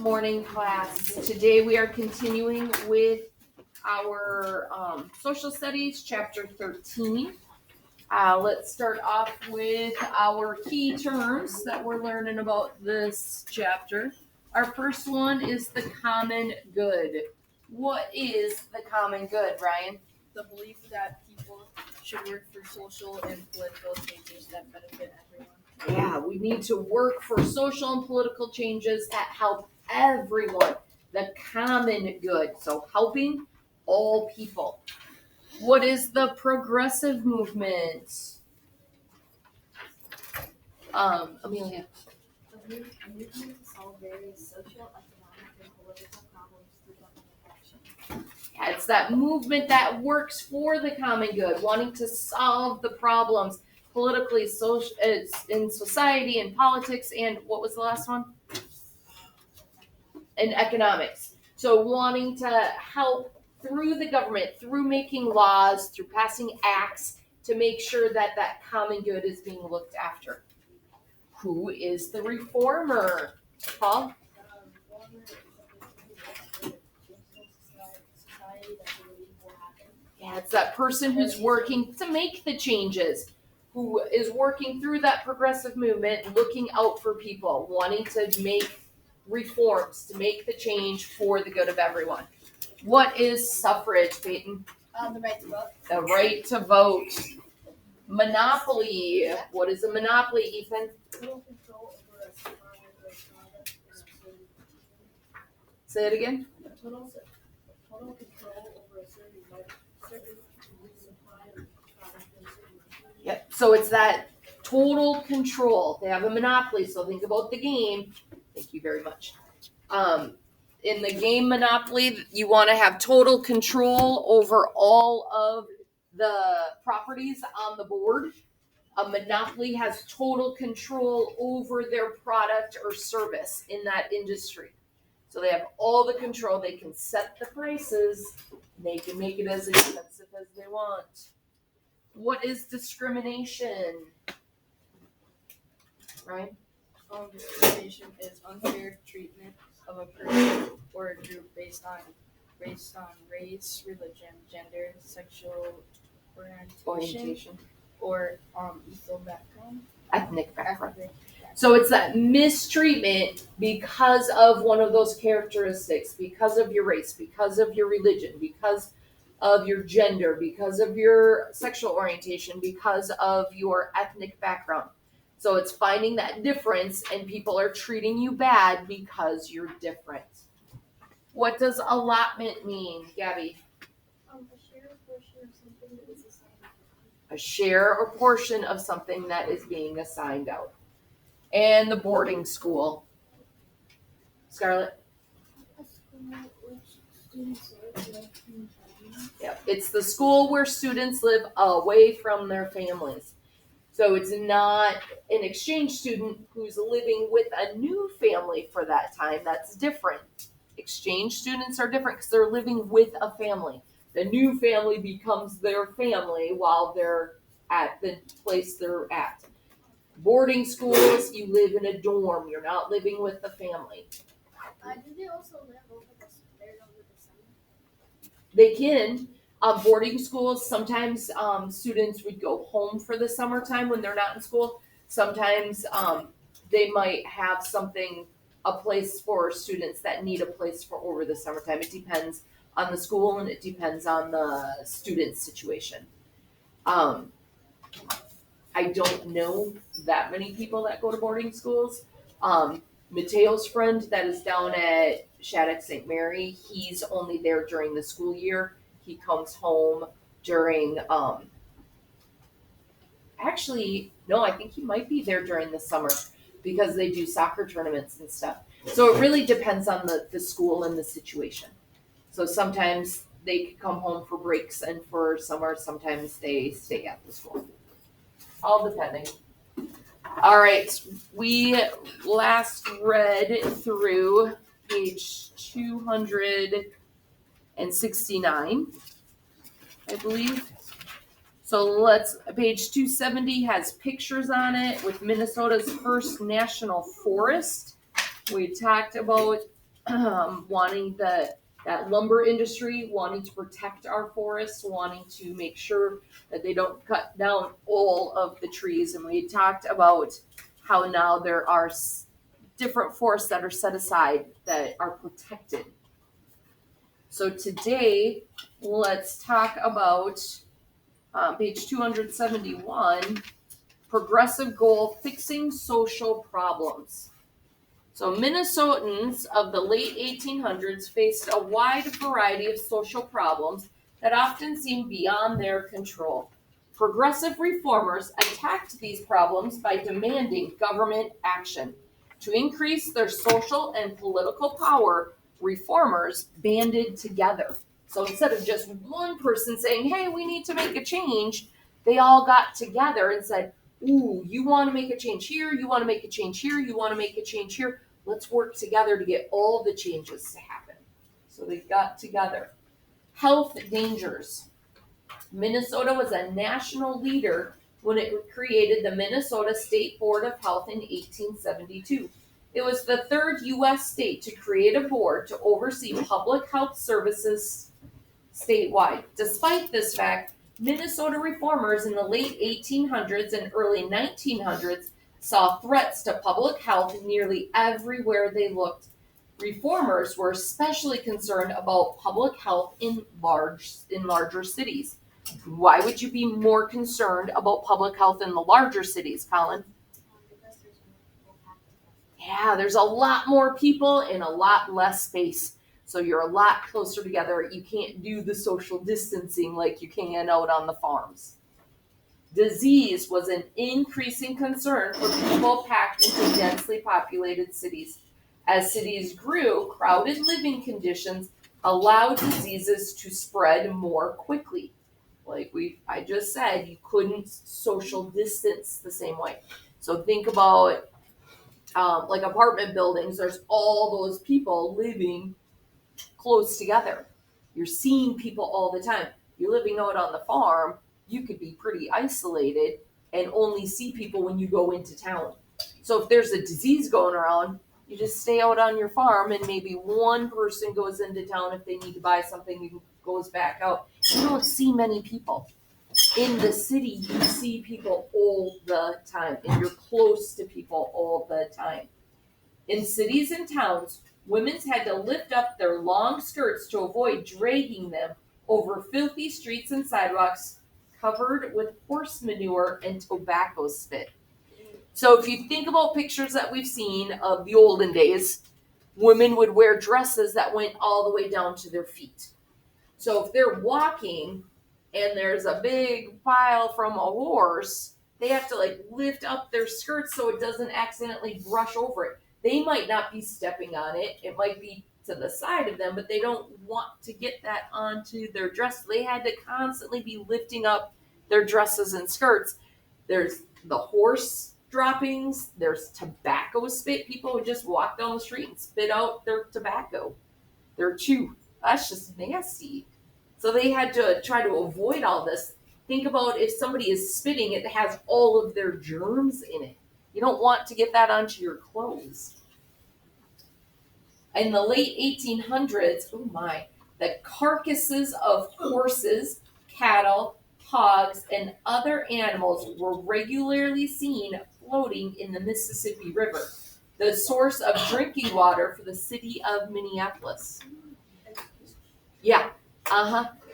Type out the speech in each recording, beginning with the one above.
morning, class. Today we are continuing with our social studies, chapter 13. Let's start off with our key terms that we're learning about this chapter. Our first one is the common good. What is the common good, Ryan? The belief that people should work for social and political changes that benefit everyone. Yeah, we need to work for social and political changes that help everyone. The common good. So helping all people. What is the progressive movement? Amelia. A movement to solve various social, economic, and political problems through government action. Yeah, it's that movement that works for the common good, wanting to solve the problems politically, social, in society, in politics, and what was the last one? In economics. So wanting to help through the government, through making laws, through passing acts to make sure that that common good is being looked after. Who is the reformer? Paul? Yeah, it's that person who's working to make the changes, who is working through that progressive movement, looking out for people, wanting to make reforms, to make the change for the good of everyone. What is suffrage, Peyton? The right to vote. The right to vote. Monopoly. What is a monopoly, Ethan? Total control over a supply or product or service. Say it again. Total control over a certain supply or product or service. Yep. So it's that total control. They have a monopoly, so think about the game. Thank you very much. In the game Monopoly, you want to have total control over all of the properties on the board. A monopoly has total control over their product or service in that industry. So they have all the control. They can set the prices. They can make it as expensive as they want. What is discrimination? Right? Discrimination is unfair treatment of a person or a group based on race, religion, gender, sexual orientation. Or Ethnic background. So it's that mistreatment because of one of those characteristics, because of your race, because of your religion, because of your gender, because of your sexual orientation, because of your ethnic background. So it's finding that difference and people are treating you bad because you're different. What does allotment mean, Gabby? A share or portion of something that is being assigned out. And the boarding school. Scarlett? A school which students live away from families. Yep. It's the school where students live away from their families. So it's not an exchange student who's living with a new family for that time. That's different. Exchange students are different because they're living with a family. The new family becomes their family while they're at the place they're at. Boarding schools, you live in a dorm. You're not living with the family. Do they also live over the summer? They can. Boarding schools, sometimes students would go home for the summertime when they're not in school. Sometimes they might have a place for students that need a place for over the summertime. It depends on the school and it depends on the student situation. I don't know that many people that go to boarding schools. Mateo's friend that is down at Shattuck St. Mary, he's only there during the school year. He comes home during, I think he might be there during the summer because they do soccer tournaments and stuff. So it really depends on the school and the situation. So sometimes they could come home for breaks and for summer, sometimes they stay at the school. All depending. All right, we last read through page 269, I believe. So page 270 has pictures on it with Minnesota's first national forest. We talked about wanting that lumber industry, wanting to protect our forests, wanting to make sure that they don't cut down all of the trees. And we talked about how now there are different forests that are set aside that are protected. So today, let's talk about page 271, progressive goal, fixing social problems. So Minnesotans of the late 1800s faced a wide variety of social problems that often seemed beyond their control. Progressive reformers attacked these problems by demanding government action. To increase their social and political power, reformers banded together. So instead of just one person saying, hey, we need to make a change, they all got together and said, ooh, you want to make a change here, you want to make a change here, you want to make a change here. Let's work together to get all the changes to happen. So they got together. Health dangers. Minnesota was a national leader when it created the Minnesota State Board of Health in 1872. It was the third U.S. state to create a board to oversee public health services statewide. Despite this fact, Minnesota reformers in the late 1800s and early 1900s saw threats to public health nearly everywhere they looked. Reformers were especially concerned about public health in larger cities. Why would you be more concerned about public health in the larger cities, Colin? Because there's more people. Yeah, there's a lot more people and a lot less space. So you're a lot closer together. You can't do the social distancing like you can out on the farms. Disease was an increasing concern for people packed into densely populated cities. As cities grew, crowded living conditions allowed diseases to spread more quickly. Like I just said, you couldn't social distance the same way. So think about like apartment buildings. There's all those people living close together. You're seeing people all the time. You're living out on the farm, you could be pretty isolated and only see people when you go into town. So if there's a disease going around, you just stay out on your farm and maybe one person goes into town if they need to buy something and goes back out. You don't see many people. In the city, you see people all the time and you're close to people all the time. In cities and towns, women had to lift up their long skirts to avoid dragging them over filthy streets and sidewalks covered with horse manure and tobacco spit. So if you think about pictures that we've seen of the olden days, women would wear dresses that went all the way down to their feet. So if they're walking and there's a big pile from a horse, they have to like lift up their skirts so it doesn't accidentally brush over it. They might not be stepping on it. It might be to the side of them, but they don't want to get that onto their dress. They had to constantly be lifting up their dresses and skirts. There's the horse droppings. There's tobacco spit. People would just walk down the street and spit out their tobacco, their chew. That's just nasty. So they had to try to avoid all this. Think about if somebody is spitting, it has all of their germs in it. You don't want to get that onto your clothes. In the late 1800s, the carcasses of horses, cattle, hogs, and other animals were regularly seen floating in the Mississippi River, the source of drinking water for the city of Minneapolis. Yeah,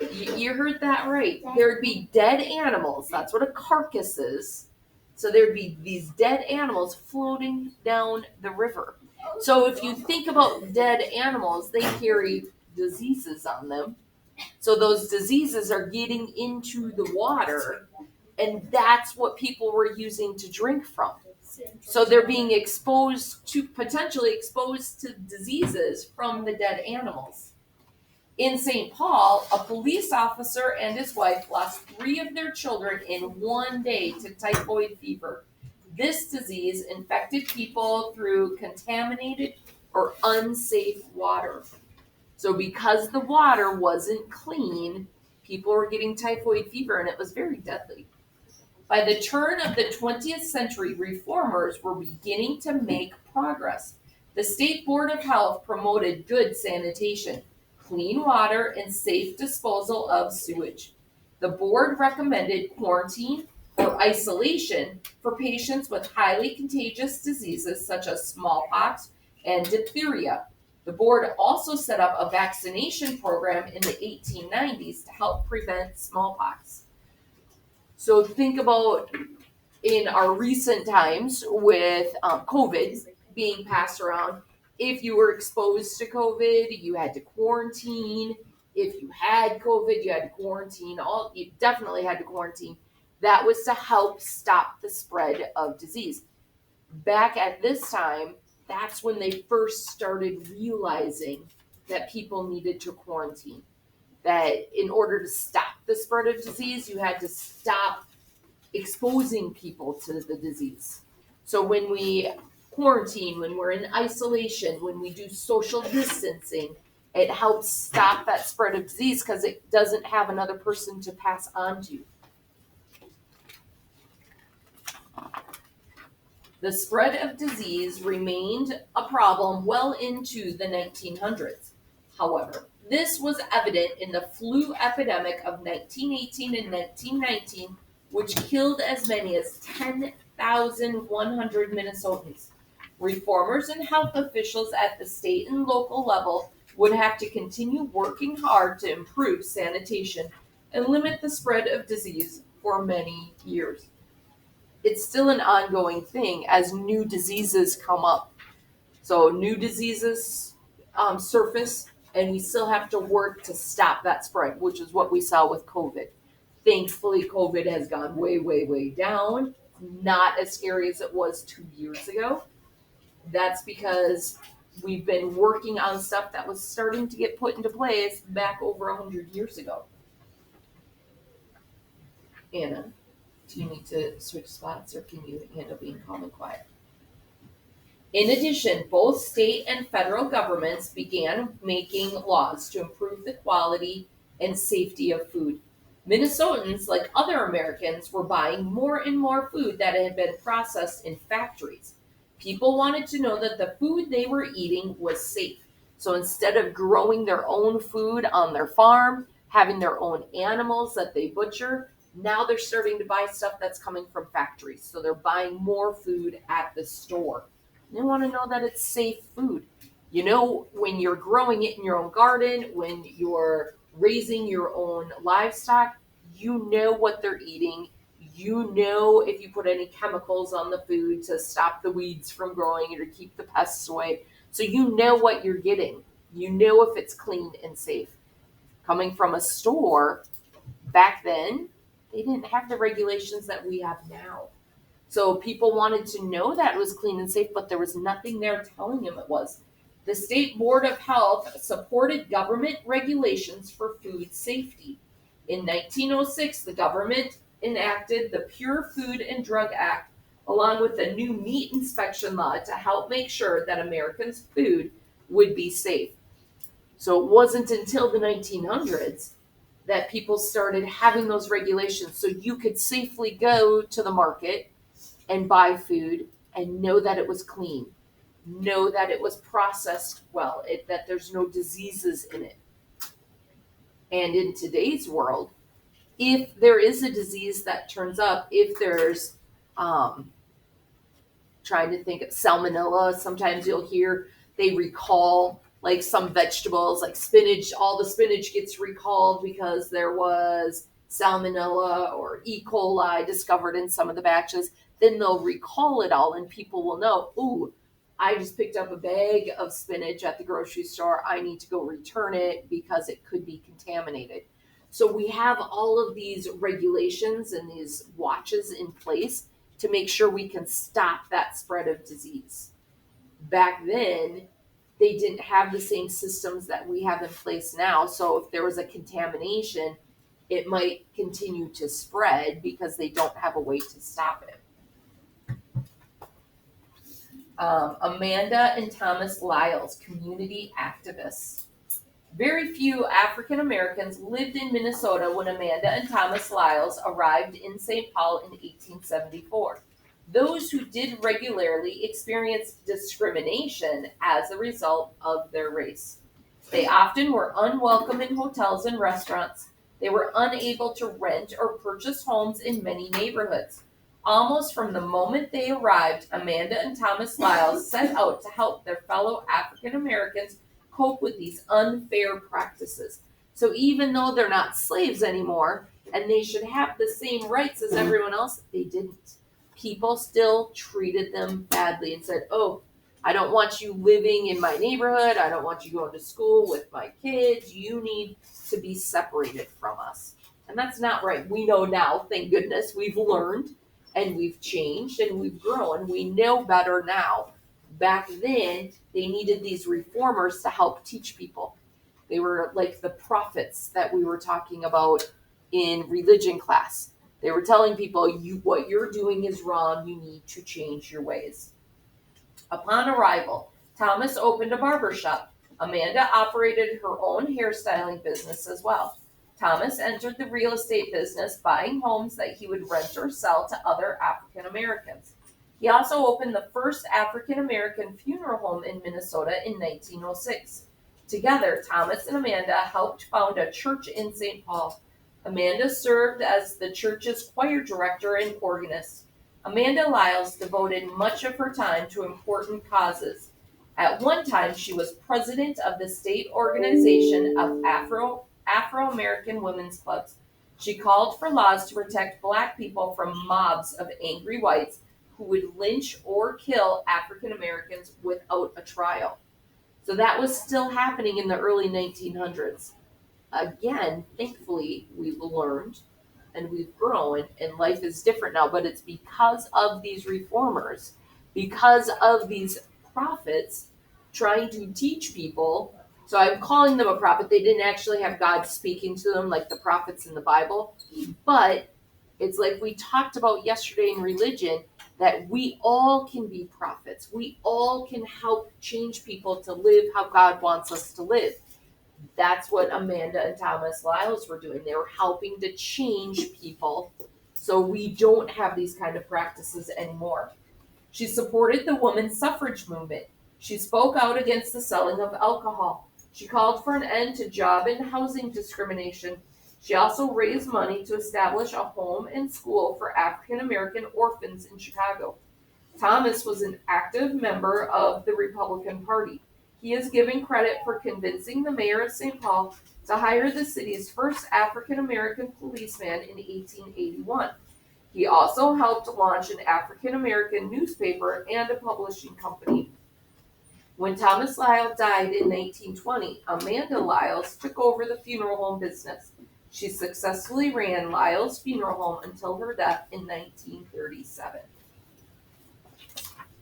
you heard that right. There would be dead animals. That's what a carcass is. So there'd be these dead animals floating down the river. So if you think about dead animals, they carry diseases on them. So those diseases are getting into the water, and that's what people were using to drink from. So they're being potentially exposed to diseases from the dead animals. In St. Paul, a police officer and his wife lost 3 of their children in one day to typhoid fever. This disease infected people through contaminated or unsafe water. So because the water wasn't clean, people were getting typhoid fever, and it was very deadly. By the turn of the 20th century, reformers were beginning to make progress. The State Board of Health promoted good sanitation, clean water, and safe disposal of sewage. The board recommended quarantine or isolation for patients with highly contagious diseases such as smallpox and diphtheria. The board also set up a vaccination program in the 1890s to help prevent smallpox. So think about in our recent times with COVID being passed around, if you were exposed to COVID, you had to quarantine. If you had COVID, you had to quarantine. You definitely had to quarantine. That was to help stop the spread of disease. Back at this time, that's when they first started realizing that people needed to quarantine. That in order to stop the spread of disease, you had to stop exposing people to the disease. So when we quarantine, when we're in isolation, when we do social distancing, it helps stop that spread of disease because it doesn't have another person to pass on to. The spread of disease remained a problem well into the 1900s. However, this was evident in the flu epidemic of 1918 and 1919, which killed as many as 10,100 Minnesotans. Reformers and health officials at the state and local level would have to continue working hard to improve sanitation and limit the spread of disease for many years. It's still an ongoing thing as new diseases come up. So new diseases surface, and we still have to work to stop that spread, which is what we saw with COVID. Thankfully, COVID has gone way, way, way down. Not as scary as it was 2 years ago. That's because we've been working on stuff that was starting to get put into place back over 100 years ago. Anna, do you need to switch spots or can you handle being calm and quiet? In addition, both state and federal governments began making laws to improve the quality and safety of food. Minnesotans, like other Americans, were buying more and more food that had been processed in factories. People wanted to know that the food they were eating was safe. So instead of growing their own food on their farm, having their own animals that they butcher, now they're starting to buy stuff that's coming from factories. So they're buying more food at the store. They want to know that it's safe food. You know, when you're growing it in your own garden, when you're raising your own livestock, you know what they're eating. You know if you put any chemicals on the food to stop the weeds from growing or to keep the pests away. So you know what you're getting. You know if it's clean and safe. Coming from a store, back then, they didn't have the regulations that we have now. So people wanted to know that it was clean and safe, but there was nothing there telling them it was. The State Board of Health supported government regulations for food safety. In 1906, the government enacted the Pure Food and Drug Act, along with a new meat inspection law to help make sure that Americans' food would be safe. So it wasn't until the 1900s that people started having those regulations so you could safely go to the market and buy food and know that it was clean, know that it was processed well, that there's no diseases in it. And in today's world, if there is a disease that turns up, if there's trying to think of salmonella, sometimes you'll hear they recall like some vegetables like spinach, all the spinach gets recalled because there was salmonella or E. coli discovered in some of the batches. Then they'll recall it all and people will know, ooh, I just picked up a bag of spinach at the grocery store. I need to go return it because it could be contaminated. So we have all of these regulations and these watches in place to make sure we can stop that spread of disease. Back then, they didn't have the same systems that we have in place now. So if there was a contamination, it might continue to spread because they don't have a way to stop it. Amanda and Thomas Lyles, community activists. Very few African Americans lived in Minnesota when Amanda and Thomas Lyles arrived in St. Paul in 1874. Those who did regularly experienced discrimination as a result of their race. They often were unwelcome in hotels and restaurants. They were unable to rent or purchase homes in many neighborhoods. Almost from the moment they arrived, Amanda and Thomas Lyles set out to help their fellow African Americans cope with these unfair practices. So even though they're not slaves anymore and they should have the same rights as everyone else, they didn't. People still treated them badly and said, "Oh, I don't want you living in my neighborhood. I don't want you going to school with my kids. You need to be separated from us." And that's not right. We know now, thank goodness, we've learned and we've changed and we've grown. We know better now. Back then, they needed these reformers to help teach people. They were like the prophets that we were talking about in religion class. They were telling people, what you're doing is wrong. You need to change your ways. Upon arrival, Thomas opened a barber shop. Amanda operated her own hairstyling business as well. Thomas entered the real estate business, buying homes that he would rent or sell to other African Americans. He also opened the first African American funeral home in Minnesota in 1906. Together, Thomas and Amanda helped found a church in St. Paul. Amanda served as the church's choir director and organist. Amanda Lyles devoted much of her time to important causes. At one time, she was president of the state organization of Afro-American women's clubs. She called for laws to protect black people from mobs of angry whites who would lynch or kill African Americans without a trial. So that was still happening in the early 1900s. Again, thankfully, we've learned and we've grown and life is different now, but it's because of these reformers, because of these prophets trying to teach people. So I'm calling them a prophet. They didn't actually have God speaking to them like the prophets in the Bible, but it's like we talked about yesterday in religion, that we all can be prophets. We all can help change people to live how God wants us to live. That's what Amanda and Thomas Lyles were doing. They were helping to change people so we don't have these kind of practices anymore. She supported the women's suffrage movement. She spoke out against the selling of alcohol. She called for an end to job and housing discrimination. She also raised money to establish a home and school for African American orphans in Chicago. Thomas was an active member of the Republican Party. He is given credit for convincing the mayor of St. Paul to hire the city's first African American policeman in 1881. He also helped launch an African American newspaper and a publishing company. When Thomas Lyles died in 1920, Amanda Lyles took over the funeral home business. She successfully ran Lyles Funeral Home until her death in 1937.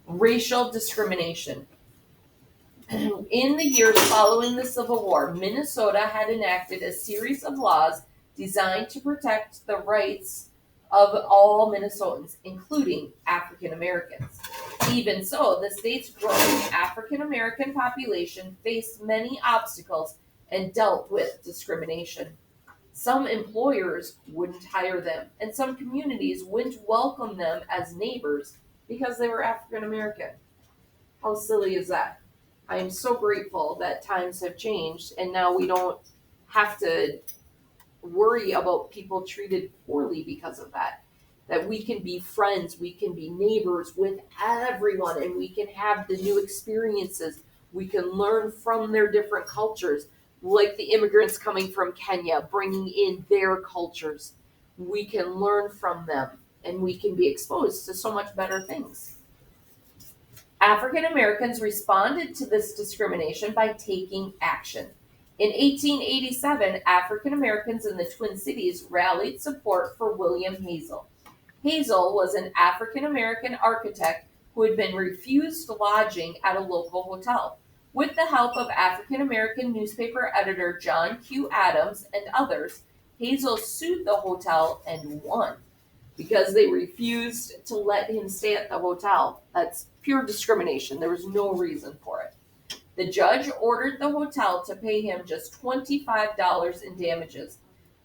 Racial discrimination. In the years following the Civil War, Minnesota had enacted a series of laws designed to protect the rights of all Minnesotans, including African Americans. Even so, the state's growing African American population faced many obstacles and dealt with discrimination. Some employers wouldn't hire them, and some communities wouldn't welcome them as neighbors because they were African American. How silly is that? I am so grateful that times have changed and now we don't have to worry about people treated poorly because of that. That we can be friends, we can be neighbors with everyone, and we can have the new experiences. We can learn from their different cultures, like the immigrants coming from Kenya, bringing in their cultures. We can learn from them and we can be exposed to so much better things. African Americans responded to this discrimination by taking action. In 1887, African Americans in the Twin Cities rallied support for William Hazel. Hazel was an African American architect who had been refused lodging at a local hotel. With the help of African American newspaper editor John Q. Adams and others, Hazel sued the hotel and won because they refused to let him stay at the hotel. That's pure discrimination. There was no reason for it. The judge ordered the hotel to pay him just $25 in damages.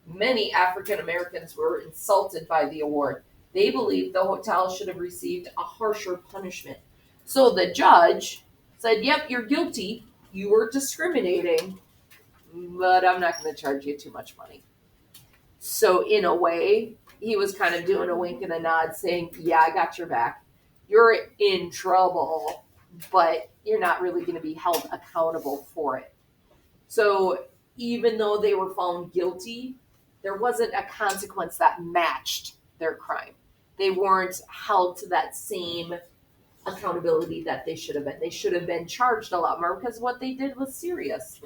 Many African Americans were insulted by the award. They believed the hotel should have received a harsher punishment. So the judge said, yep, you're guilty. You were discriminating, but I'm not going to charge you too much money. So in a way, he was kind of doing a wink and a nod saying, yeah, I got your back. You're in trouble, but you're not really going to be held accountable for it. So even though they were found guilty, there wasn't a consequence that matched their crime. They weren't held to that same accountability that they should have been. They should have been charged a lot more because what they did was serious.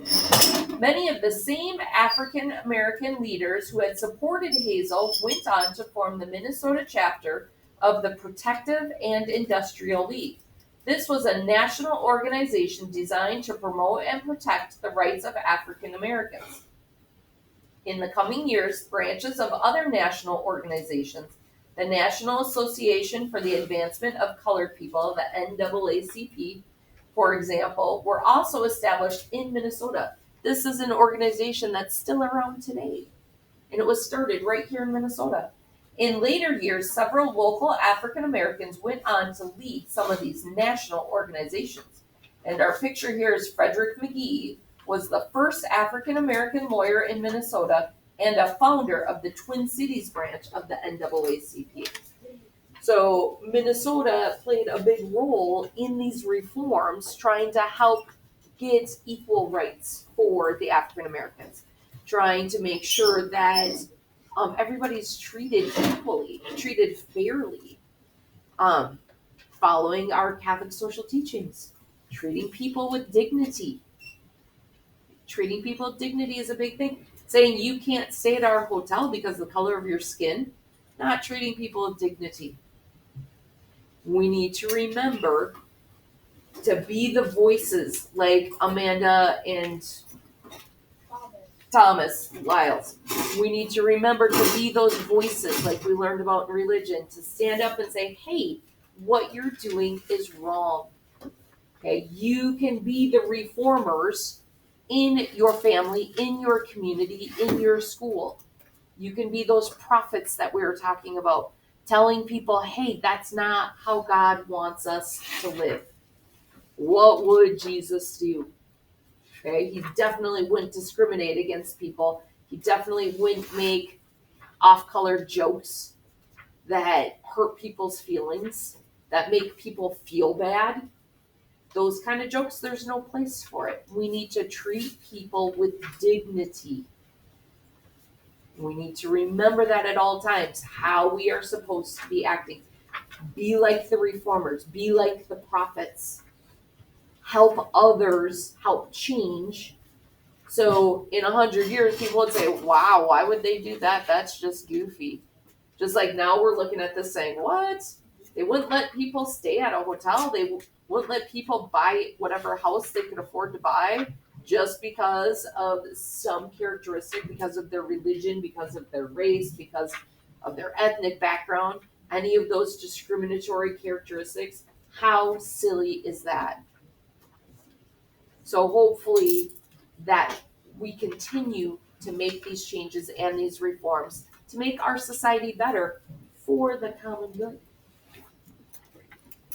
Many of the same African American leaders who had supported Hazel went on to form the Minnesota chapter of the Protective and Industrial League. This was a national organization designed to promote and protect the rights of African Americans. In the coming years, branches of other national organizations, the National Association for the Advancement of Colored People, the NAACP, for example, were also established in Minnesota. This is an organization that's still around today, and it was started right here in Minnesota. In later years, several local African Americans went on to lead some of these national organizations. And our picture here is Frederick Mcgee, was the first African American lawyer in Minnesota and a founder of the Twin Cities branch of the NAACP. So Minnesota played a big role in these reforms, trying to help get equal rights for the African Americans, trying to make sure that everybody's treated equally, treated fairly, following our Catholic social teachings, treating people with dignity. Treating people with dignity is a big thing. Saying you can't stay at our hotel because of the color of your skin, not treating people with dignity. We need to remember to be the voices like Amanda and Thomas Lyles. We need to remember to be those voices like we learned about in religion, to stand up and say, hey, what you're doing is wrong. Okay, you can be the reformers in your family, in your community, in your school. You can be those prophets that we were talking about, telling people, hey, that's not how God wants us to live. What would Jesus do? Okay, he definitely wouldn't discriminate against people. He definitely wouldn't make off-color jokes that hurt people's feelings, that make people feel bad. Those kind of jokes, there's no place for it. We need to treat people with dignity. We need to remember that at all times, how we are supposed to be acting. Be like the reformers, be like the prophets. Help others, help change. So in 100 years, people would say, wow, why would they do that? That's just goofy. Just like now we're looking at this saying, what? They wouldn't let people stay at a hotel. They wouldn't let people buy whatever house they could afford to buy just because of some characteristic, because of their religion, because of their race, because of their ethnic background, any of those discriminatory characteristics. How silly is that? So hopefully that we continue to make these changes and these reforms to make our society better for the common good.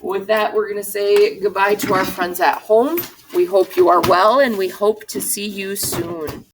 With that, we're going to say goodbye to our friends at home. We hope you are well, and we hope to see you soon.